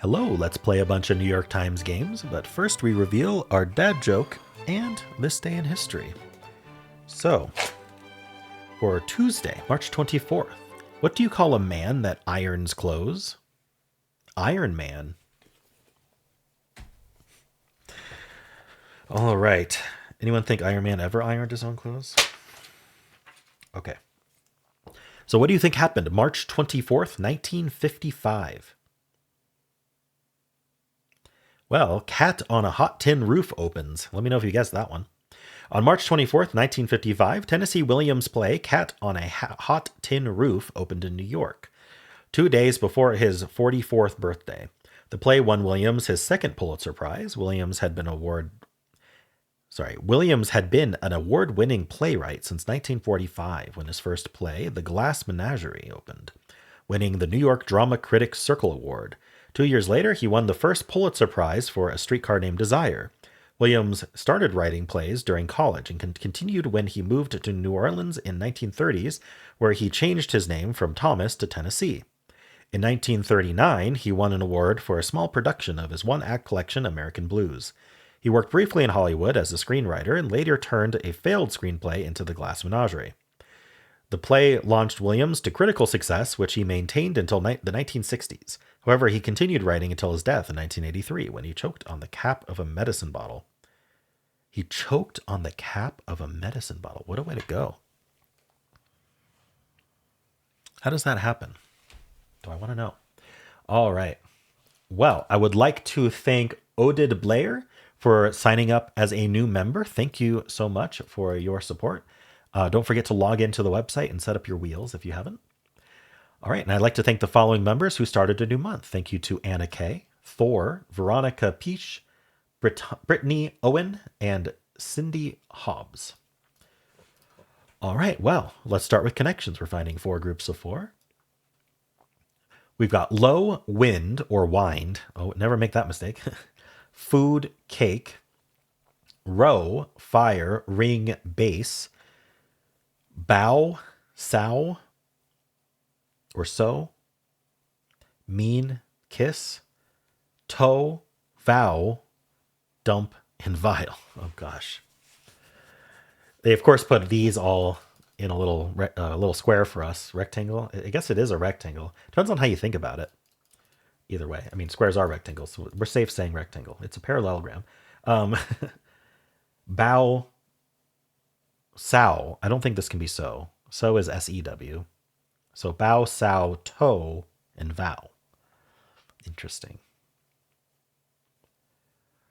Hello, let's play a bunch of New York Times games, but first we reveal our dad joke and this day in history. So, for Tuesday, March 24th, what do you call a man that irons clothes? Iron Man. All right. Anyone think Iron Man ever ironed his own clothes? Okay. So what do you think happened March 24th, 1955? Well, Cat on a Hot Tin Roof opens. Let me know if you guessed that one. On March 24th, 1955, Tennessee Williams' play Cat on a Hot Tin Roof opened in New York, 2 days before his 44th birthday. The play won Williams his second Pulitzer Prize. Williams had been an award-winning playwright since 1945 when his first play, The Glass Menagerie, opened, winning the New York Drama Critics Circle Award. 2 years later, he won the first Pulitzer Prize for A Streetcar Named Desire. Williams started writing plays during college and continued when he moved to New Orleans in 1930s, where he changed his name from Thomas to Tennessee. In 1939, he won an award for a small production of his one-act collection, American Blues. He worked briefly in Hollywood as a screenwriter and later turned a failed screenplay into The Glass Menagerie. The play launched Williams to critical success, which he maintained until the 1960s. However, he continued writing until his death in 1983, when he choked on the cap of a medicine bottle. He choked on the cap of a medicine bottle. What a way to go. How does that happen? Do I want to know? All right. Well, I would like to thank Odid Blair for signing up as a new member. Thank you so much for your support. Don't forget to log into the website and set up your wheels if you haven't. All right, and I'd like to thank the following members who started a new month. Thank you to Anna K, Thor, Veronica Peach, Brittany Owen, and Cindy Hobbs. All right, well, let's start with connections. We're finding 4 groups of 4. We've got low, wind, or wind. Oh, never make that mistake. Food, cake. Row, fire, ring, bass. Bow, sow, or so. Mean, kiss. Toe, vow, dump, and vial. Oh gosh. They of course put these all in a little square for us. Rectangle. I guess it is a rectangle. Depends on how you think about it. Either way, I mean, squares are rectangles, so we're safe saying rectangle. It's a parallelogram. Bow, sow. I don't think this can be so. So is SEW. So bow, sow, toe, and vow. Interesting.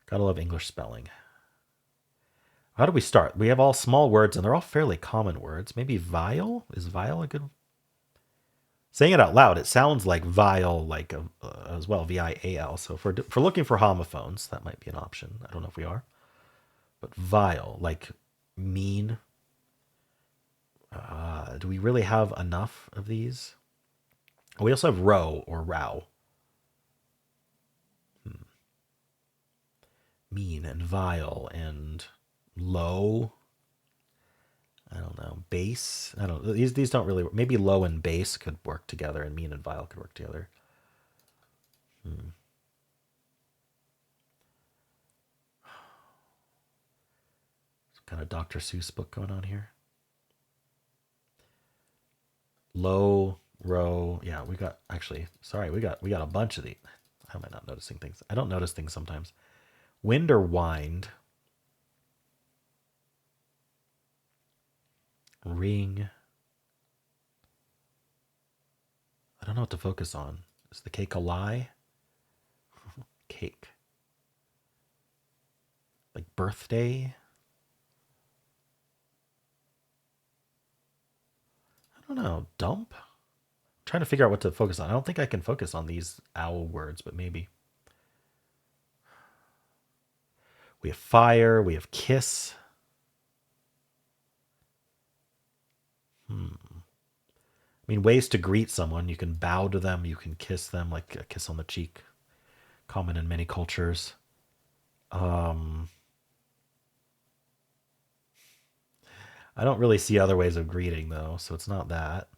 Gotta love English spelling. How do we start? We have all small words, and they're all fairly common words. Maybe vial? Is vial a good... Saying it out loud, it sounds like vial, like as well, V-I-A-L. So if we're looking for homophones, that might be an option. I don't know if we are. But vial, like mean. Do we really have enough of these? We also have row or row. Mean and vile and low. I don't know. Base. I don't know. These don't really. Maybe low and base could work together, and mean and vile could work together. Some kind of Dr. Seuss book going on here. Low, row. Yeah, we got we got a bunch of these. How am I not noticing things? I don't notice things sometimes. Wind or wind. Ring. I don't know what to focus on. Is the cake a lie? Cake. Like birthday? I don't know. Dump? I'm trying to figure out what to focus on. I don't think I can focus on these owl words, but maybe. We have fire. We have kiss. I mean, ways to greet someone. You can bow to them. You can kiss them, like a kiss on the cheek. Common in many cultures. I don't really see other ways of greeting, though, so it's not that.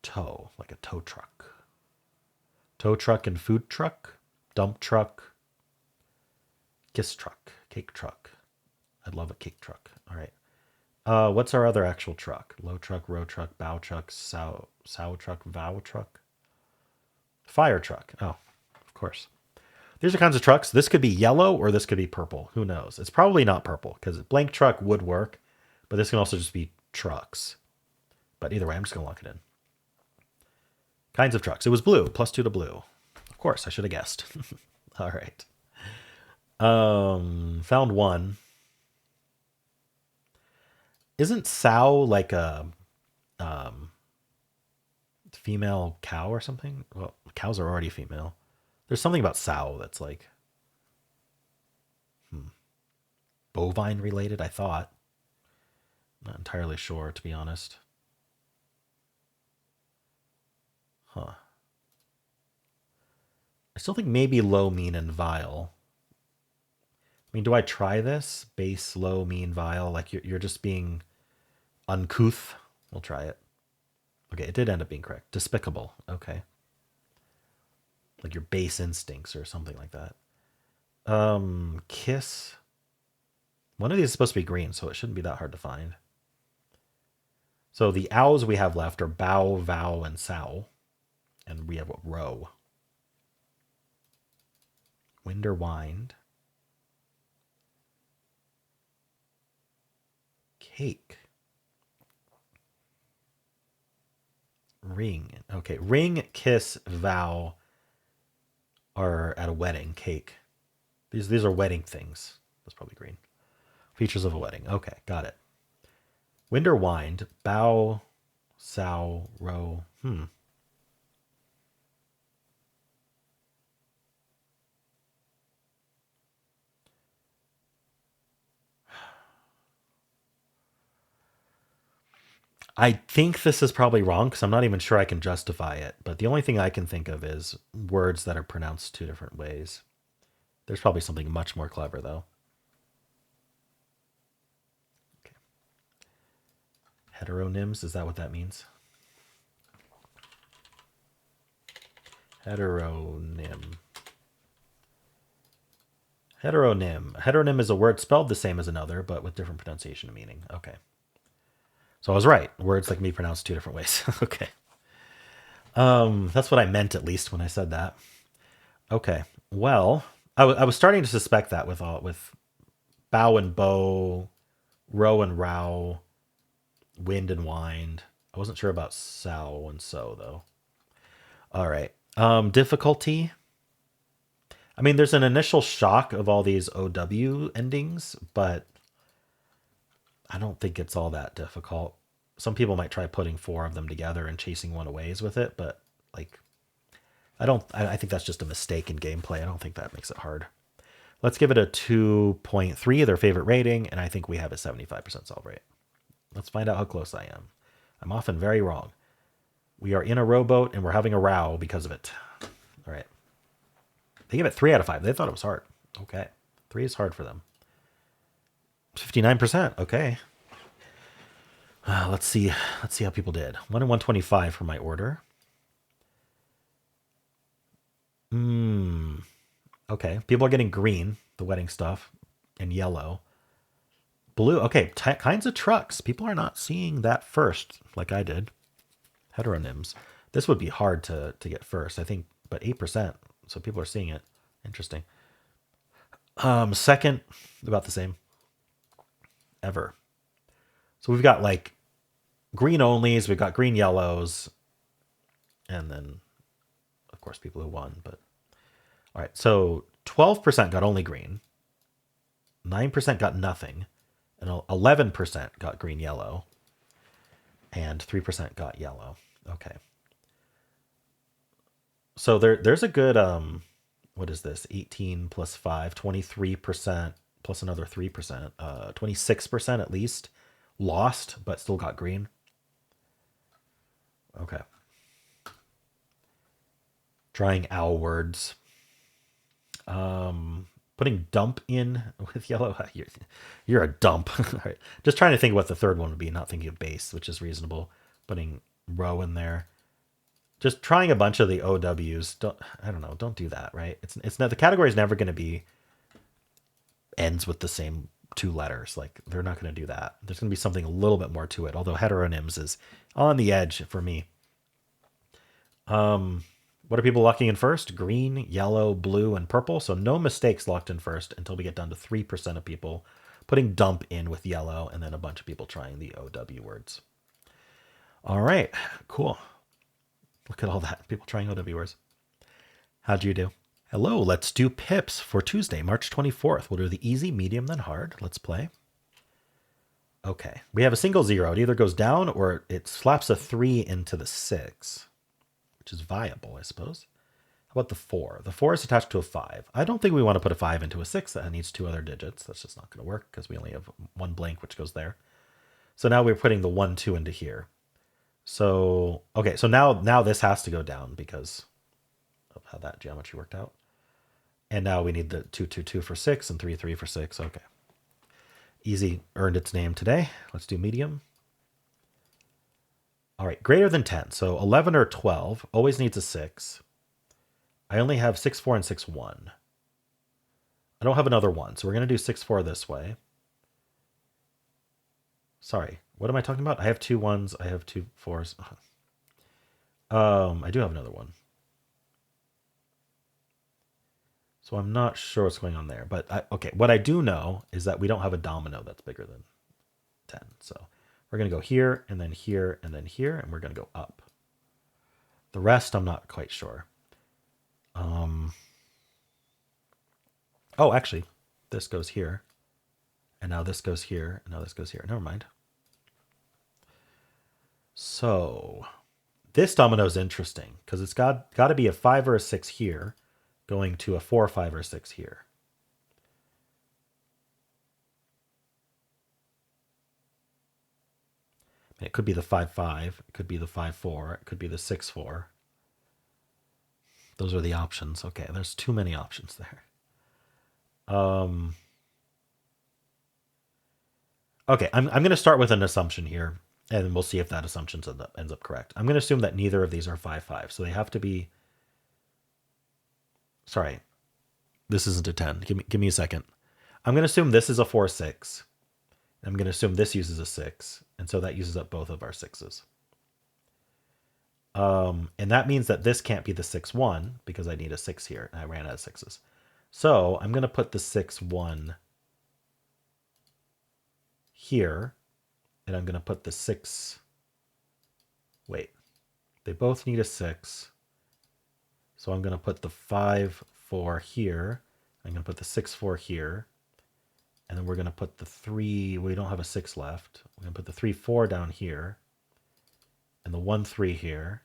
Tow, like a tow truck. Tow truck and food truck. Dump truck. Kiss truck. Cake truck. I'd love a cake truck. All right. What's our other actual truck? Low truck, row truck, bow truck, sow truck, vow truck, fire truck. Oh, of course. These are kinds of trucks. This could be yellow or this could be purple. Who knows? It's probably not purple because blank truck would work, but this can also just be trucks. But either way, I'm just going to lock it in. Kinds of trucks. It was blue, +2 to blue. Of course, I should have guessed. All right. Found one. Isn't sow like a female cow or something? Well, cows are already female. There's something about sow that's like bovine related, I thought. Not entirely sure, to be honest. Huh. I still think maybe low, mean, and vile. I mean, do I try this? Base, low, mean, vile. Like you're just being uncouth. We'll try it. Okay, it did end up being correct. Despicable. Okay. Like your base instincts or something like that. Kiss. One of these is supposed to be green, so it shouldn't be that hard to find. So the owls we have left are bow, vow, and sow. And we have what? Row. Wind or wind. Cake. Ring. Okay, ring, kiss, vow are at a wedding. Cake. These are wedding things. That's probably green. Features of a wedding. Okay, got it. Wind or wind. Bow, sow, row. I think this is probably wrong because I'm not even sure I can justify it. But the only thing I can think of is words that are pronounced two different ways. There's probably something much more clever, though. Okay. Heteronyms, is that what that means? Heteronym. Heteronym. Heteronym is a word spelled the same as another, but with different pronunciation and meaning. Okay. So I was right. Words that can be pronounced two different ways. Okay. That's what I meant, at least, when I said that. Okay. Well, I was starting to suspect that with bow and bow, row and row, wind and wind. I wasn't sure about sow and so, though. All right. Difficulty. I mean, there's an initial shock of all these OW endings, but I don't think it's all that difficult. Some people might try putting 4 of them together and chasing one aways with it, but like, I think that's just a mistake in gameplay. I don't think that makes it hard. Let's give it a 2.3, their favorite rating, and I think we have a 75% solve rate. Let's find out how close I am. I'm often very wrong. We are in a rowboat and we're having a row because of it. All right. They give it 3 out of 5. They thought it was hard. Okay. 3 is hard for them. 59%. Okay. Let's see how people did. 1 in 125 for my order. Okay. People are getting green, the wedding stuff, and yellow. Blue. Okay. Kinds of trucks. People are not seeing that first like I did. Heteronyms. This would be hard to get first, I think, but 8%. So people are seeing it. Interesting. Second, about the same. Ever. So we've got like green onlys, we've got green yellows, and then of course people who won. But all right, so 12% got only green, 9% got nothing, and 11% got green yellow, and 3% got yellow. Okay. So there's a good what is this? 18 plus 5, 23% plus another 3%, 26% at least lost, but still got green. Okay. Trying owl words. Putting dump in with yellow. You're a dump. All right. Just trying to think what the third one would be, not thinking of base, which is reasonable. Putting row in there. Just trying a bunch of the OWs. I don't know. Don't do that, right? It's not, the category is never going to be ends with the same two letters. Like they're not going to do that. There's going to be something a little bit more to it. Although heteronyms is on the edge for me. What are people locking in first? Green, yellow, blue, and purple. So no mistakes locked in first until we get down to 3% of people putting dump in with yellow, and then a bunch of people trying the OW words. All right, cool. Look at all that. People trying OW words. How'd you do? Hello, let's do pips for Tuesday, March 24th. We'll do the easy, medium, then hard. Let's play. Okay, we have a single zero. It either goes down or it slaps a 3 into the 6, which is viable, I suppose. How about the 4? The 4 is attached to a 5. I don't think we want to put a 5 into a 6 that needs 2 other digits. That's just not going to work because we only have one blank, which goes there. So now we're putting the 1, 2 into here. So, okay, so now this has to go down because of how that geometry worked out. And now we need the 2, 2, 2 for 6 and 3, 3 for 6. Okay. Easy earned its name today. Let's do medium. All right, greater than 10. So 11 or 12 always needs a 6. I only have 6, 4, and 6, 1. I don't have another 1, so we're going to do 6, 4 this way. Sorry, what am I talking about? I have 2 1s. I have 2 4s. I do have another 1. So I'm not sure what's going on there. But, okay, what I do know is that we don't have a domino that's bigger than 10. So we're going to go here, and then here, and then here, and we're going to go up. The rest, I'm not quite sure. Oh, actually, this goes here. And now this goes here, and now this goes here. Never mind. So this domino is interesting because it's got to be a 5 or a 6 here going to a 4, 5, or 6 here. It could be the 5, 5. It could be the 5, 4. It could be the 6, 4. Those are the options. Okay, there's too many options there. Okay, I'm going to start with an assumption here, and we'll see if that assumption ends up correct. I'm going to assume that neither of these are 5, 5. So they have to be... Sorry, this isn't a 10. Give me a second. I'm going to assume this is a 4, 6. I'm going to assume this uses a 6, and so that uses up both of our 6s. And that means that this can't be the 6, 1 because I need a 6 here, and I ran out of 6s. So I'm going to put the 6, 1 here, and I'm going to put the 6... Wait, they both need a 6. So I'm going to put the 5, 4 here. I'm going to put the 6, 4 here. And then we're going to put the 3, we don't have a 6 left. We're going to put the 3, 4 down here. And the 1, 3 here.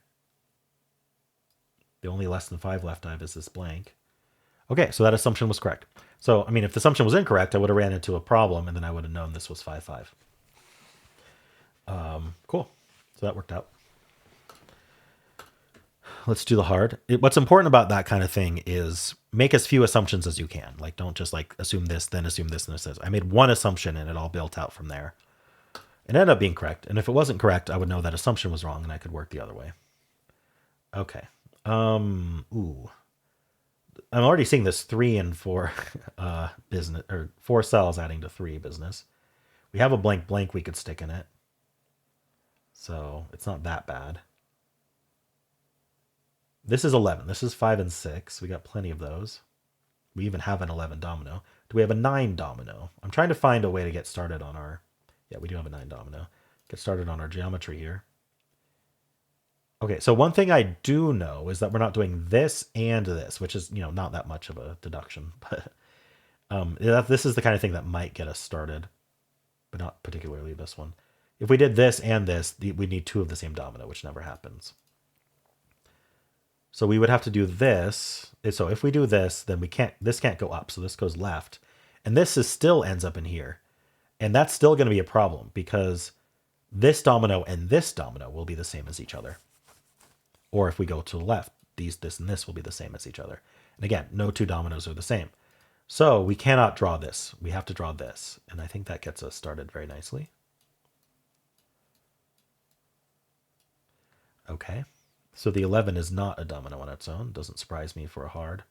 The only less than 5 left I have is this blank. Okay, so that assumption was correct. So, I mean, if the assumption was incorrect, I would have ran into a problem, and then I would have known this was 5, 5. Cool. So that worked out. Let's do the hard. What's important about that kind of thing is make as few assumptions as you can. Like, don't just like assume this, then assume this, and this. I made one assumption, and it all built out from there. It ended up being correct. And if it wasn't correct, I would know that assumption was wrong, and I could work the other way. Okay. Ooh. I'm already seeing this 3 and 4 business, or 4 cells adding to 3 business. We have a blank blank we could stick in it. So it's not that bad. This is 11. This is 5 and 6. We got plenty of those. We even have an 11 domino. Do we have a 9 domino? I'm trying to find a way to get started on our... Yeah, we do have a 9 domino. Get started on our geometry here. Okay, so one thing I do know is that we're not doing this and this, which is, not that much of a deduction. But this is the kind of thing that might get us started, but not particularly this one. If we did this and this, we need 2 of the same domino, which never happens. So we would have to do this. So if we do this, then this can't go up. So this goes left. And this still ends up in here. And that's still going to be a problem because this domino and this domino will be the same as each other. Or if we go to the left, this and this will be the same as each other. And again, no 2 dominoes are the same. So we cannot draw this. We have to draw this. And I think that gets us started very nicely. Okay. So the 11 is not a domino on its own. Doesn't surprise me for a hard.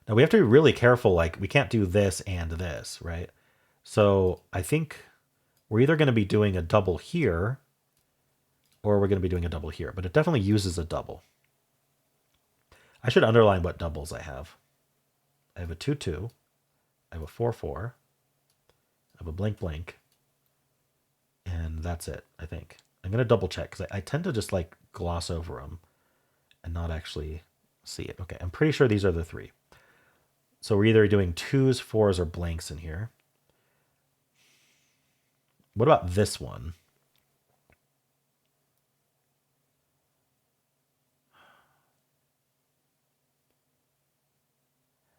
Now we have to be really careful. Like we can't do this and this, right? So I think we're either going to be doing a double here or we're going to be doing a double here. But it definitely uses a double. I should underline what doubles I have. I have a 2-2. I have a 4-4. I have a blink blink. And that's it, I think. I'm going to double check because I tend to just like gloss over them and not actually see it. Okay, I'm pretty sure these are the three. So we're either doing 2s, 4s, or blanks in here. What about this one?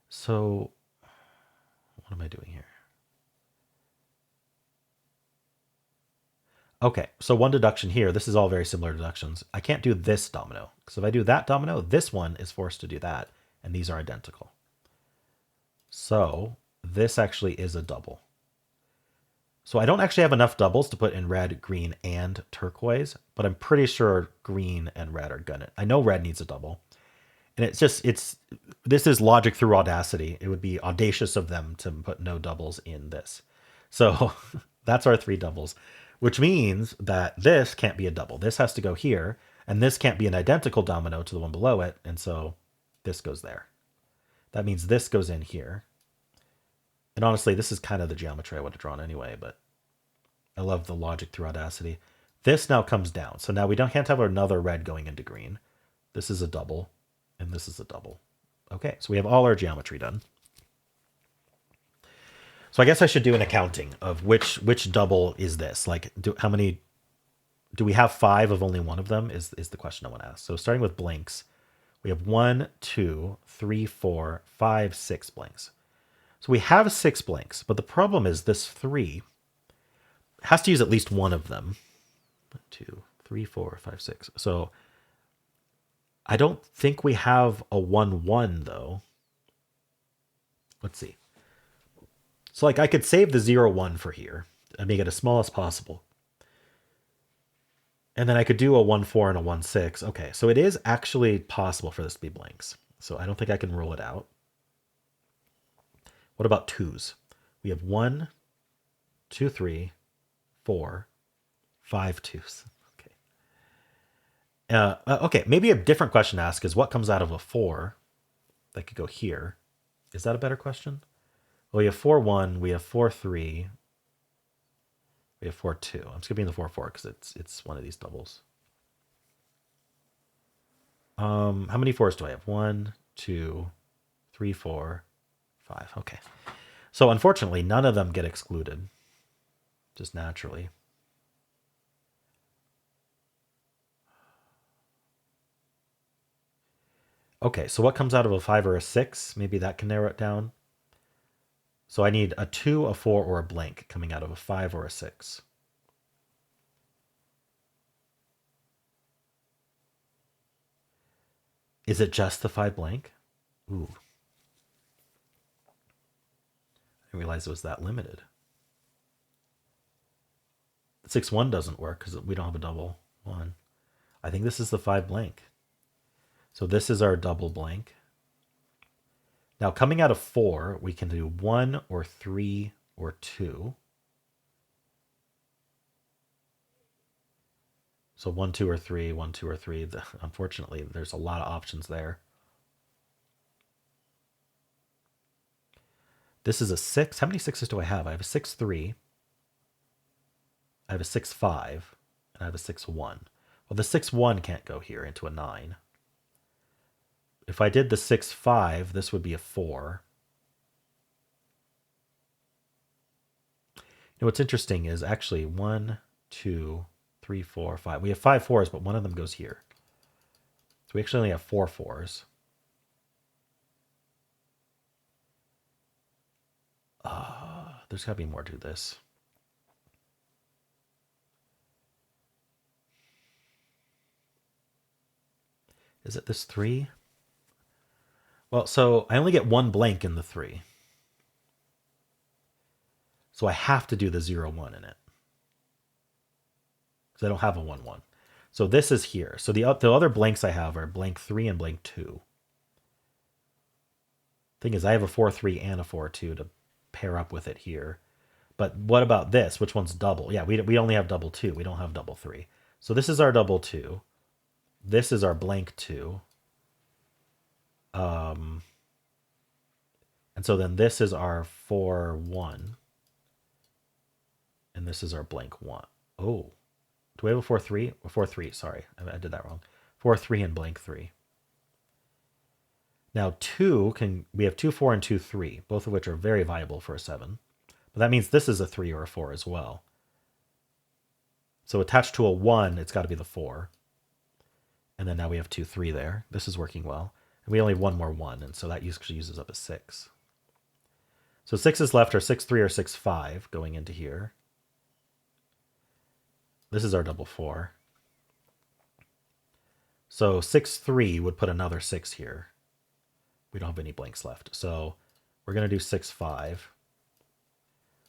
So what am I doing here? Okay, so one deduction here. This is all very similar deductions. I can't do this domino. Because if I do that domino, this one is forced to do that. And these are identical. So this actually is a double. So I don't actually have enough doubles to put in red, green, and turquoise. But I'm pretty sure green and red are gonna. I know red needs a double. And this is logic through audacity. It would be audacious of them to put no doubles in this. So that's our three doubles, which means that this can't be a double. This has to go here, and this can't be an identical domino to the one below it, and so this goes there. That means this goes in here. And honestly, this is kind of the geometry I would have drawn anyway, but I love the logic through audacity. This now comes down. So now we can't have another red going into green. This is a double. And this is a double. Okay, so we have all our geometry done. So I guess I should do an accounting of which double is this. Like, how many? Do we have 5 of only one of them? Is the question I want to ask. So starting with blanks, we have 1, 2, 3, 4, 5, 6 blanks. So we have 6 blanks, but the problem is this 3 has to use at least one of them. 1, 2, 3, 4, 5, 6. So I don't think we have a 1-1 though. Let's see. So like I could save the 0-1 for here and make it as small as possible. And then I could do a 1-4 and a 1-6. Okay, so it is actually possible for this to be blanks. So I don't think I can rule it out. What about 2s? We have 1, 2, 3, 4, 5 2s. Okay, maybe a different question to ask is what comes out of a 4 that could go here? Is that a better question? Well, we have 4-1, we have 4-3, we have 4-2. I'm skipping the 4-4 because it's one of these doubles. How many 4s do I have? 1, 2, 3, 4, 5. Okay. So unfortunately, none of them get excluded, just naturally. Okay, so what comes out of a 5 or a 6? Maybe that can narrow it down. So I need a 2, a 4, or a blank coming out of a 5 or a 6. Is it just the 5 blank? Ooh. I didn't realize it was that limited. 6-1 doesn't work because we don't have a double 1. I think this is the 5 blank. So this is our double blank. Now coming out of 4, we can do 1 or 3 or 2. So 1, 2, or 3, 1, 2, or 3. Unfortunately, there's a lot of options there. This is a 6. How many 6s do I have? I have a 6-3. I have a 6-5. And I have a 6-1. Well, the 6-1 can't go here into a 9. If I did the 6-5, this would be a 4. You know, what's interesting is actually 1, 2, 3, 4, 5. We have 5 4s, but one of them goes here. So we actually only have 4 4s. There's got to be more to this. Is it this 3? Well, so I only get 1 blank in the 3. So I have to do the 0-1 in it. Because I don't have a 1-1. So this is here. So the other blanks I have are blank 3 and blank 2. Thing is, I have a 4-3 and a 4-2 to pair up with it here. But what about this? Which one's double? Yeah, we only have double 2. We don't have double 3. So this is our double 2. This is our blank 2. And so then this is our 4-1. And this is our blank 1. Oh. Do we have a 4-3? A 4-3, sorry. I did that wrong. 4-3 and blank 3. Now we have 2-4 and 2-3, both of which are very viable for a 7. But that means this is a 3 or a 4 as well. So attached to a 1, it's got to be the 4. And then now we have 2-3 there. This is working well. And we only have one more 1, and so that uses up a 6. So 6s left are 6-3 or 6-5 going into here. This is our double 4. So 6-3 would put another 6 here. We don't have any blanks left. So we're going to do 6-5,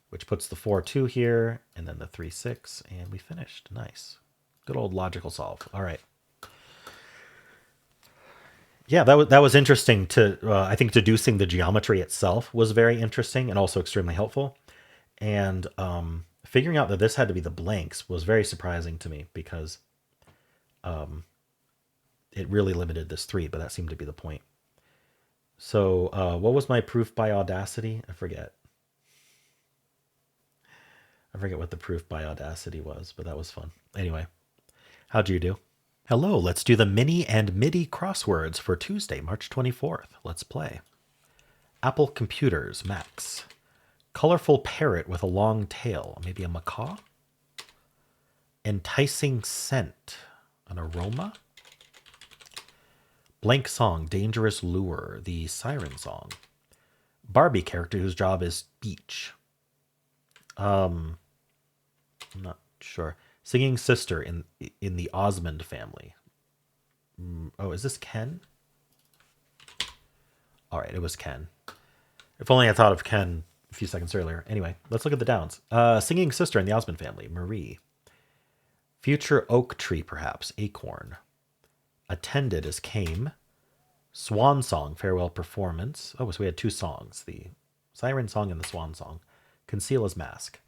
which puts the 4-2 here, and then the 3-6, and we finished. Nice. Good old logical solve. All right. Yeah, that was interesting. I think deducing the geometry itself was very interesting and also extremely helpful. And figuring out that this had to be the blanks was very surprising to me because it really limited this 3, but that seemed to be the point. So what was my proof by Audacity? I forget what the proof by Audacity was, but that was fun. Anyway, how'd you do? Hello, let's do the mini and Midi crosswords for Tuesday, March 24th. Let's play. Apple Computers, Max. Colorful parrot with a long tail, maybe a macaw? Enticing scent, an aroma? Blank song, dangerous lure, the siren song. Barbie character whose job is speech. I'm not sure. Singing sister in the Osmond family. Oh, is this Ken? All right, it was Ken. If only I thought of Ken a few seconds earlier. Anyway, let's look at the downs. Singing sister in the Osmond family, Marie. Future oak tree, perhaps, acorn. Attended as came. Swan song, farewell performance. Oh, so we had 2 songs, the siren song and the swan song. Conceal as mask.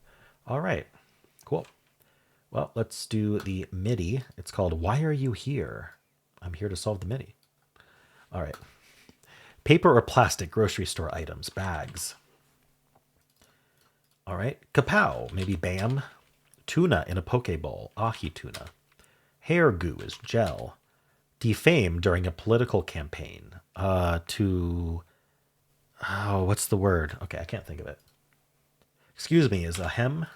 All right, cool. Well, let's do the MIDI. It's called Why Are You Here? I'm here to solve the MIDI. All right. Paper or plastic grocery store items, bags. All right. Kapow, maybe bam. Tuna in a poke bowl, ahi tuna. Hair goo is gel. Defame during a political campaign. What's the word? Okay, I can't think of it. Excuse me, is a hem.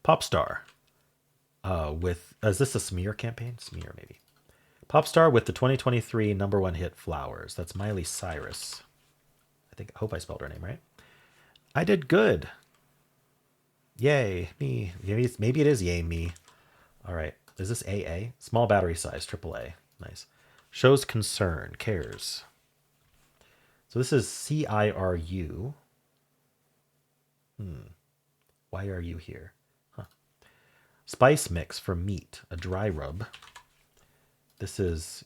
Pop star. Is this a smear campaign? Smear, maybe. Pop star with the 2023 #1 hit Flowers. That's Miley Cyrus. I hope I spelled her name right. I did good. Yay, me. Maybe it is yay, me. All right. Is this AA? Small battery size, AAA. Nice. Shows concern, cares. So this is CIRU. Why are you here? Huh. Spice mix for meat, a dry rub. This is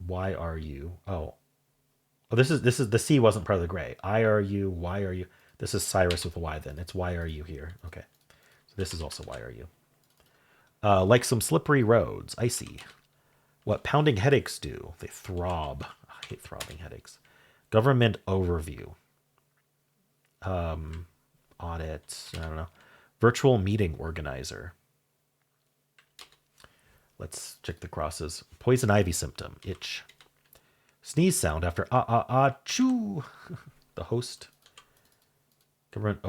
why are you? Oh, this is the C wasn't part of the gray. IRU, why are you? This is Cyrus with a Y then. It's why are you here? Okay. So this is also why are you? Like some slippery roads, icy. What pounding headaches do? They throb. I hate throbbing headaches. Government overview. Audit. I don't know. Virtual meeting organizer. Let's check the crosses. Poison ivy symptom. Itch. Sneeze sound after choo. The host. Government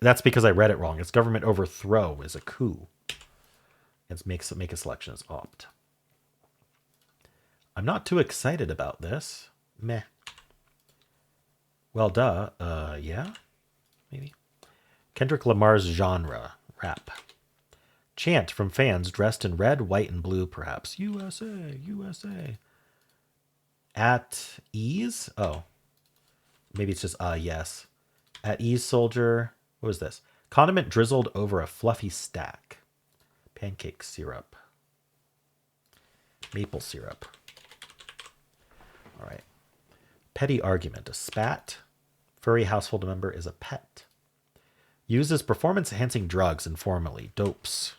that's because I read it wrong. It's government overthrow is a coup. It's make a selection as opt. I'm not too excited about this. Meh. Well, duh. Yeah? Maybe. Kendrick Lamar's genre. Rap. Chant from fans dressed in red, white, and blue, perhaps. USA, USA. At ease? Oh. Maybe it's just, yes. At ease, soldier. What was this? Condiment drizzled over a fluffy stack. Pancake syrup. Maple syrup. All right. Petty argument. A spat. Furry household member is a pet. Uses performance-enhancing drugs informally. Dopes.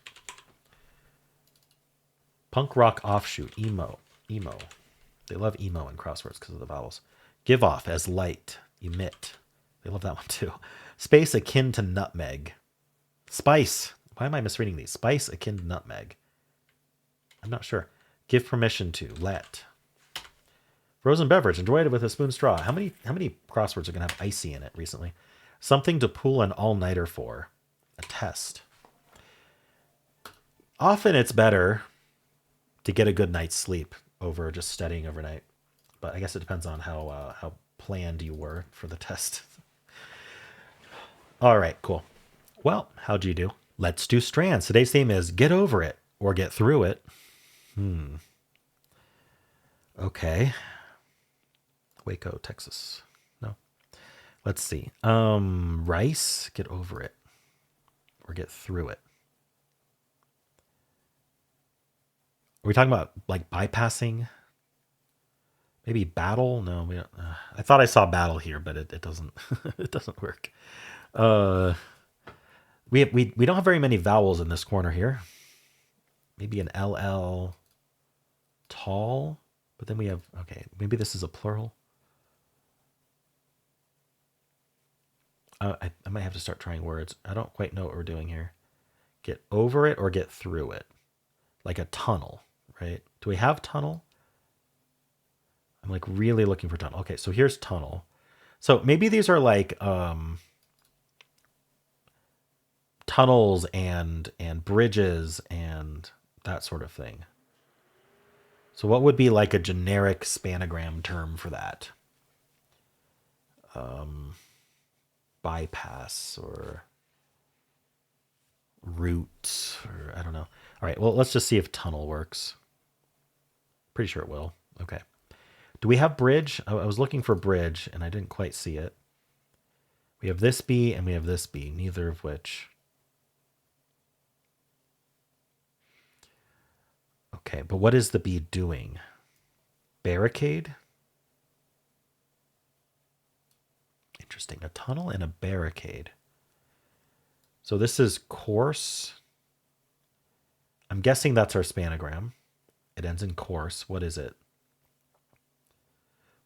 Punk rock offshoot. Emo. Emo. They love emo in crosswords because of the vowels. Give off as light. Emit. They love that one too. Space akin to nutmeg. Spice. Why am I misreading these? Spice akin to nutmeg. I'm not sure. Give permission to. Let. Frozen beverage. Enjoyed it with a spoon straw. How many crosswords are going to have icy in it recently? Something to pull an all-nighter for. A test. Often it's better to get a good night's sleep over just studying overnight. But I guess it depends on how planned you were for the test. All right, cool. Well, how'd you do? Let's do strands. Today's theme is get over it or get through it. Okay. Waco, Texas. No. Let's see. Rice, get over it or get through it. Are we talking about like bypassing? Maybe battle? No, we don't. I thought I saw battle here, but it doesn't. It doesn't work. We don't have very many vowels in this corner here. Maybe an LL. Tall, but then we have. Okay, maybe this is a plural. I might have to start trying words. I don't quite know what we're doing here. Get over it or get through it, like a tunnel, right? Do we have tunnel? I'm like really looking for tunnel. Okay, so here's tunnel. So maybe these are like tunnels and bridges and that sort of thing. So what would be like a generic spanogram term for that? Bypass or route or I don't know. All right, well, let's just see if tunnel works. Pretty sure it will. Okay. Do we have bridge? I was looking for bridge and I didn't quite see it. We have this B and we have this B, neither of which. Okay, but what is the B doing? Barricade? Interesting. A tunnel and a barricade. So this is course. I'm guessing that's our spanogram. It ends in course. What is it?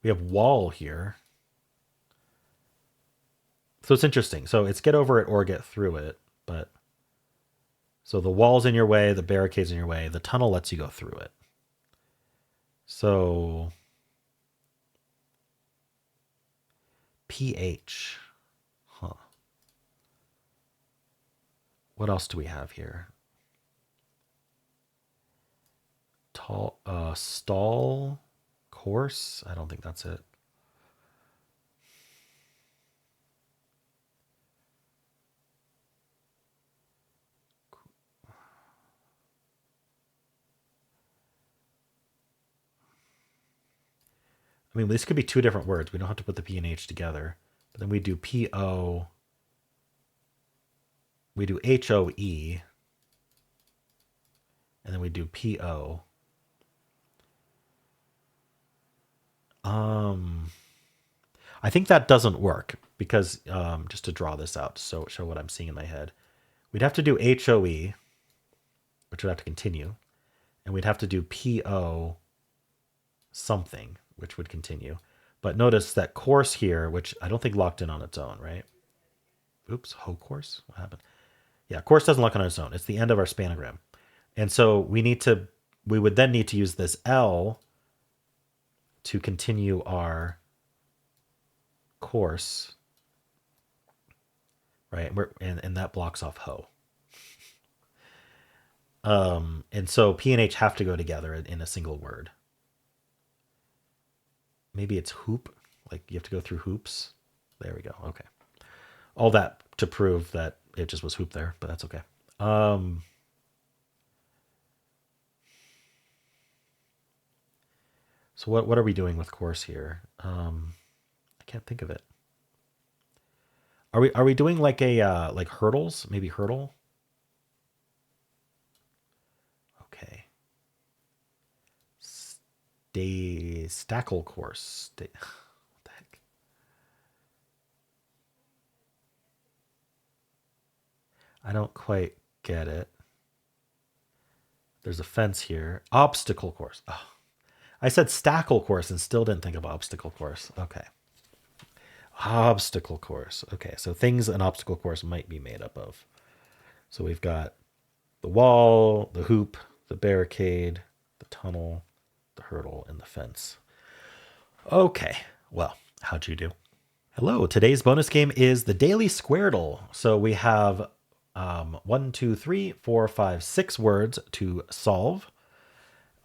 We have wall here. So it's interesting. So it's get over it or get through it. But so the wall's in your way, the barricade's in your way. The tunnel lets you go through it. So PH. Huh. What else do we have here? Tall, stall, course. I don't think that's it. I mean, this could be two different words. We don't have to put the P and H together. But then we do P-O. We do H-O-E. And then we do P-O. I think that doesn't work because just to draw this out, so show what I'm seeing in my head. We'd have to do H-O-E, which would have to continue. And we'd have to do P-O something, which would continue. But notice that course here, which I don't think locked in on its own, right? Oops, ho course? What happened? Yeah, course doesn't lock on its own. It's the end of our spanogram. And so we would then need to use this L to continue our course, right? And that blocks off ho. And so P and H have to go together in a single word. Maybe it's hoop, like you have to go through hoops. There we go. Okay. All that to prove that it just was hoop there, but that's okay. So what are we doing with course here? I can't think of it. Are we doing like a like hurdles? Maybe hurdle? Stackle course. What the heck? I don't quite get it. There's a fence here. Obstacle course. Oh, I said stackle course and still didn't think of obstacle course. Okay. Obstacle course. Okay, so things an obstacle course might be made up of. So we've got the wall, the hoop, the barricade, the tunnel, the hurdle, and the fence. Okay, well, how'd you do? Hello, today's bonus game is the Daily Squaredle. So we have 1, 2, 3, 4, 5, 6 words to solve,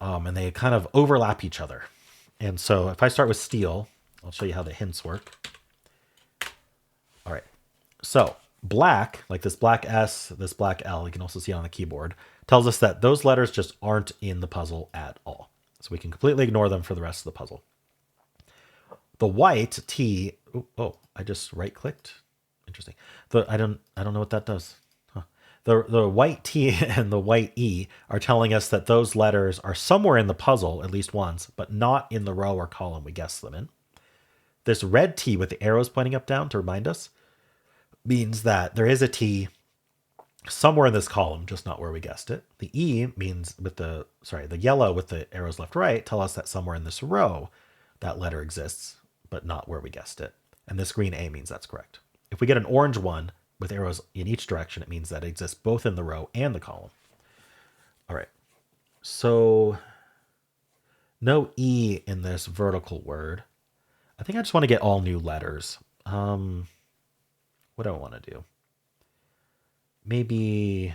and they kind of overlap each other. And so if I start with steel, I'll show you how the hints work. All right. So black, like this black S, this black L, you can also see it on the keyboard, tells us that those letters just aren't in the puzzle at all. So we can completely ignore them for the rest of the puzzle. The white T, oh, I just right clicked. Interesting. I don't know what that does. Huh. The white T and the white E are telling us that those letters are somewhere in the puzzle at least once, but not in the row or column we guessed them in. This red T with the arrows pointing up down to remind us means that there is a T somewhere in this column, just not where we guessed it. The E means the yellow with the arrows left right tell us that somewhere in this row that letter exists, but not where we guessed it. And this green A means that's correct. If we get an orange one with arrows in each direction, it means that it exists both in the row and the column. All right. So no E in this vertical word. I think I just want to get all new letters. What do I want to do? Maybe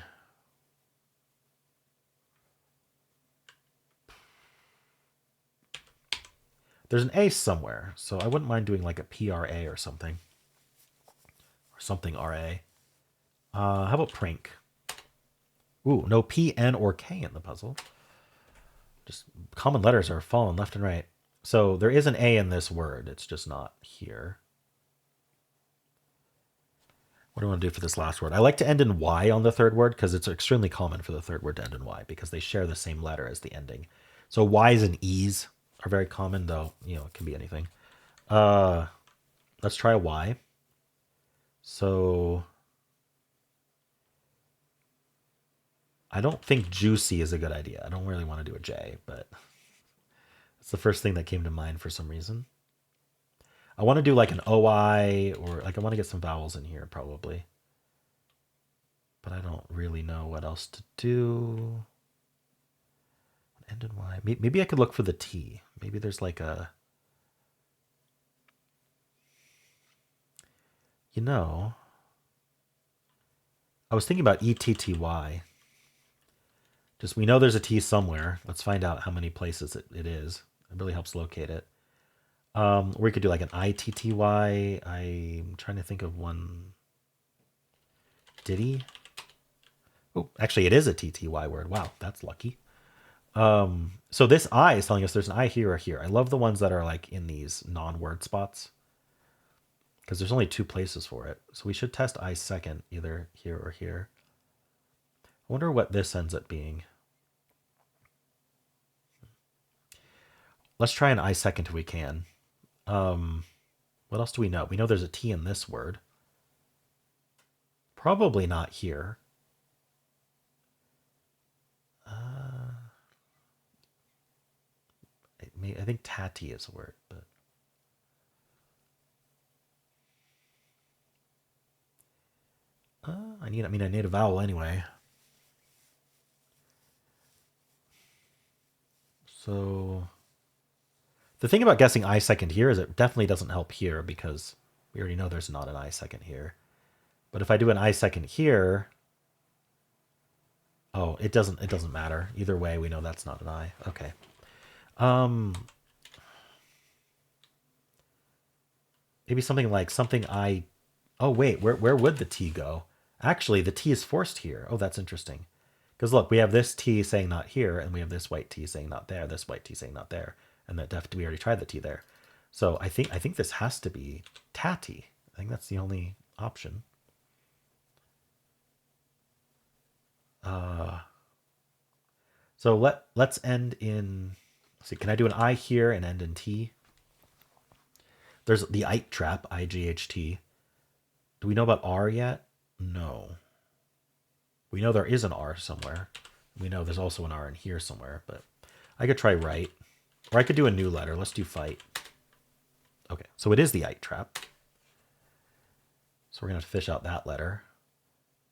there's an A somewhere, so I wouldn't mind doing like a PRA or something. Or something RA. How about prank? Ooh, no P, N, or K in the puzzle. Just common letters are falling left and right. So there is an A in this word. It's just not here. What do I want to do for this last word? I like to end in Y on the third word because it's extremely common for the third word to end in Y because they share the same letter as the ending. So Y's and E's are very common, though, it can be anything. Let's try a Y. So I don't think juicy is a good idea. I don't really want to do a J, but it's the first thing that came to mind for some reason. I want to do like an OI or like I want to get some vowels in here probably. But I don't really know what else to do. End in Y. Maybe I could look for the T. Maybe there's like a... I was thinking about ETTY. Just we know there's a T somewhere. Let's find out how many places it is. It really helps locate it. Or we could do like an ITTY. I'm trying to think of one. Diddy? Oh, actually, it is a TTY word. Wow, that's lucky. So this I is telling us there's an I here or here. I love the ones that are like in these non-word spots because there's only 2 places for it. So we should test I second, either here or here. I wonder what this ends up being. Let's try an I second if we can. What else do we know? We know there's a T in this word. Probably not here. I think tatty is a word, but I need a vowel anyway. So the thing about guessing I second here is it definitely doesn't help here because we already know there's not an I second here. But if I do an I second here, oh, it doesn't matter. Either way, we know that's not an I. Okay. Maybe something like something I... Oh, wait, where would the T go? Actually, the T is forced here. Oh, that's interesting. Because look, we have this T saying not here, and we have this white T saying not there, this white T saying not there, and we already tried the T there. So I think this has to be tatty. I think that's the only option. So let's end in... See, can I do an I here and end in T? There's the IT trap, IGHT. Do we know about R yet? No. We know there is an R somewhere. We know there's also an R in here somewhere, but I could try write. Or I could do a new letter. Let's do fight. Okay, so it is the IT trap. So we're going to fish out that letter.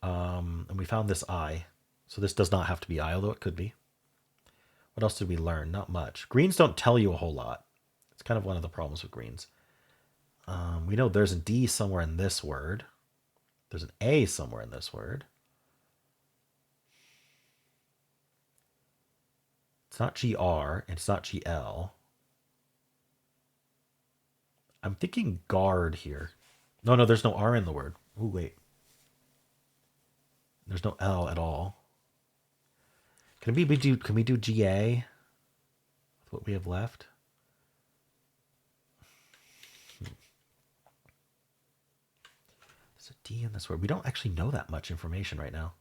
And we found this I. So this does not have to be I, although it could be. What else did we learn? Not much. Greens don't tell you a whole lot. It's kind of one of the problems with greens. We know there's a D somewhere in this word. There's an A somewhere in this word. It's not GR, and it's not GL. I'm thinking guard here. No, there's no R in the word. Oh, wait. There's no L at all. Can we do GA with what we have left? There's a D in this word. We don't actually know that much information right now.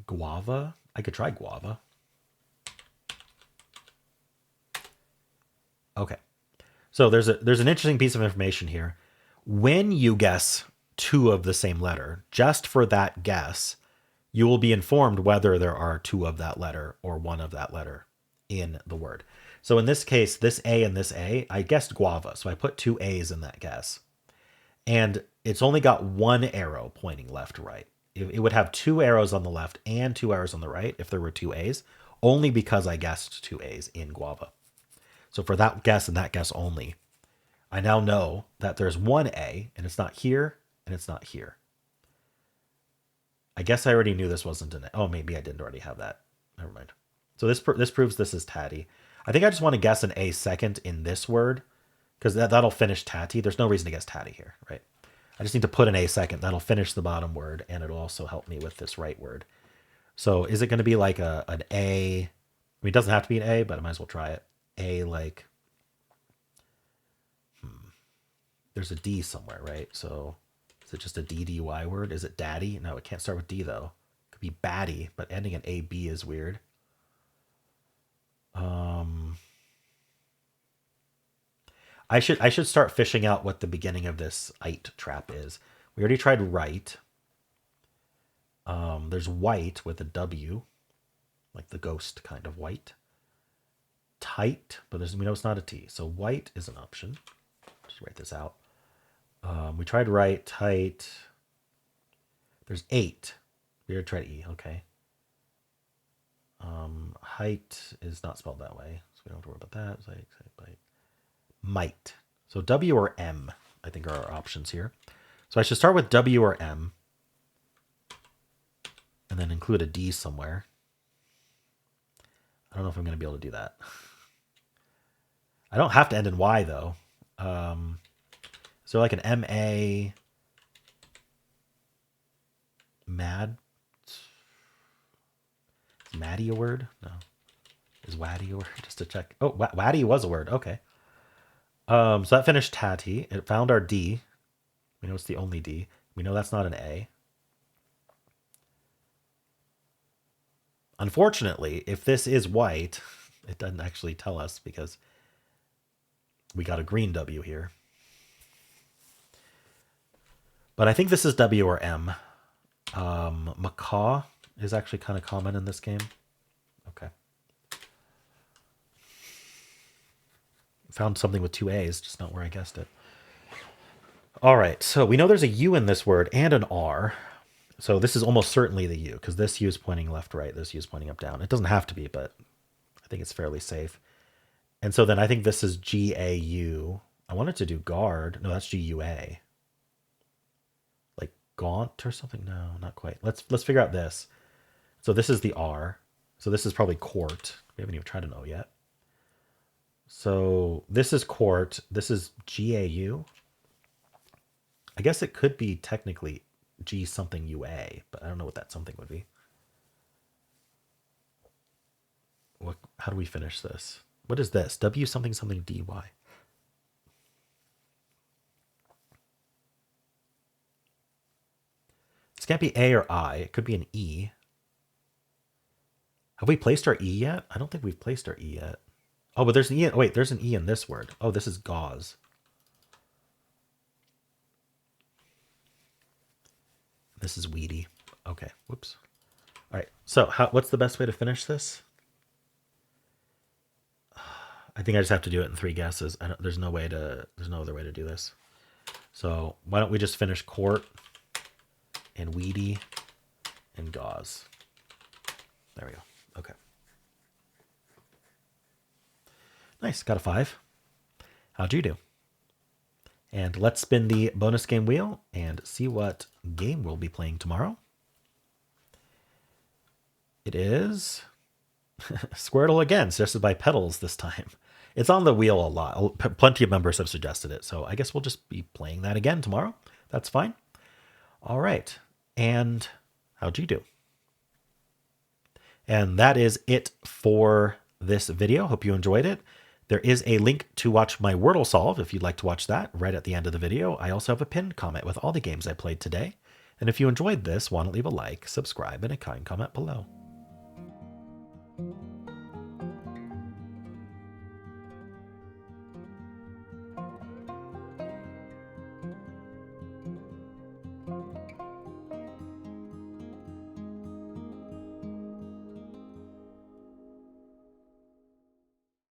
Guava? I could try guava. Okay. So there's an interesting piece of information here. When you guess two of the same letter, just for that guess, you will be informed whether there are two of that letter or one of that letter in the word. So in this case, this A and this A, I guessed guava. So I put two A's in that guess. And it's only got one arrow pointing left to right. It would have two arrows on the left and two arrows on the right if there were two A's, only because I guessed two A's in guava. So for that guess and that guess only, I now know that there's one A, and it's not here, and it's not here. I guess I already knew this wasn't an A. Oh, maybe I didn't already have that. Never mind. So this proves this is tatty. I think I just want to guess an A second in this word, because that'll finish tatty. There's no reason to guess tatty here, right? I just need to put an A second. That'll finish the bottom word, and it'll also help me with this right word. So is it going to be like an A? I mean, it doesn't have to be an A, but I might as well try it. A like, there's a D somewhere, right? So is it just a DDY word? Is it daddy? No, it can't start with D, though. It could be batty, but ending in AB is weird. I should start fishing out what the beginning of this IT trap is. We already tried right. There's white with a W, like the ghost kind of white. Tight, but we know it's not a T. So white is an option. Just write this out. We tried right, tight. There's 8. We already tried E, okay. Height is not spelled that way, so we don't have to worry about that. Might. So W or M, I think, are our options here. So I should start with W or M, and then include a D somewhere. I don't know if I'm going to be able to do that. I don't have to end in Y, though. So like an M-A... Mad? Is Maddie a word? No. Is Waddy a word? Just to check. Oh, Waddy was a word. Okay. So that finished tatty. It found our D. We know it's the only D. We know that's not an A. Unfortunately, if this is white, it doesn't actually tell us because we got a green W here. But I think this is W or M. Macaw is actually kind of common in this game. Okay. Found something with two A's, just not where I guessed it. All right, so we know there's a U in this word and an R. So this is almost certainly the U, because this U is pointing left, right. This U is pointing up, down. It doesn't have to be, but I think it's fairly safe. And so then I think this is G-A-U. I wanted to do guard. No, that's G-U-A. Like gaunt or something? No, not quite. Let's figure out this. So this is the R. So this is probably court. We haven't even tried an O yet. So this is court. This is G-A-U. I guess it could be technically G something UA, but I don't know what that something would be. How do we finish this? What is this? W something something DY. This can't be A or I. It could be an E. Have we placed our E yet? I don't think we've placed our E yet. Oh, but there's an E. Wait, there's an E in this word. Oh, this is gauze. This is weedy. Okay, whoops. All right, so what's the best way to finish this? I think I just have to do it in 3 guesses. There's no other way to do this. So why don't we just finish court and weedy and gauze. There we go. Okay. Nice, got a 5. How'd you do? And let's spin the bonus game wheel and see what game we'll be playing tomorrow. It is Squirtle again, suggested by Petals this time. It's on the wheel a lot. Plenty of members have suggested it, so I guess we'll just be playing that again tomorrow. That's fine. All right. And how'd you do? And that is it for this video. Hope you enjoyed it. There is a link to watch my Wordle solve if you'd like to watch that right at the end of the video. I also have a pinned comment with all the games I played today. And if you enjoyed this, want to leave a like, subscribe, and a kind comment below.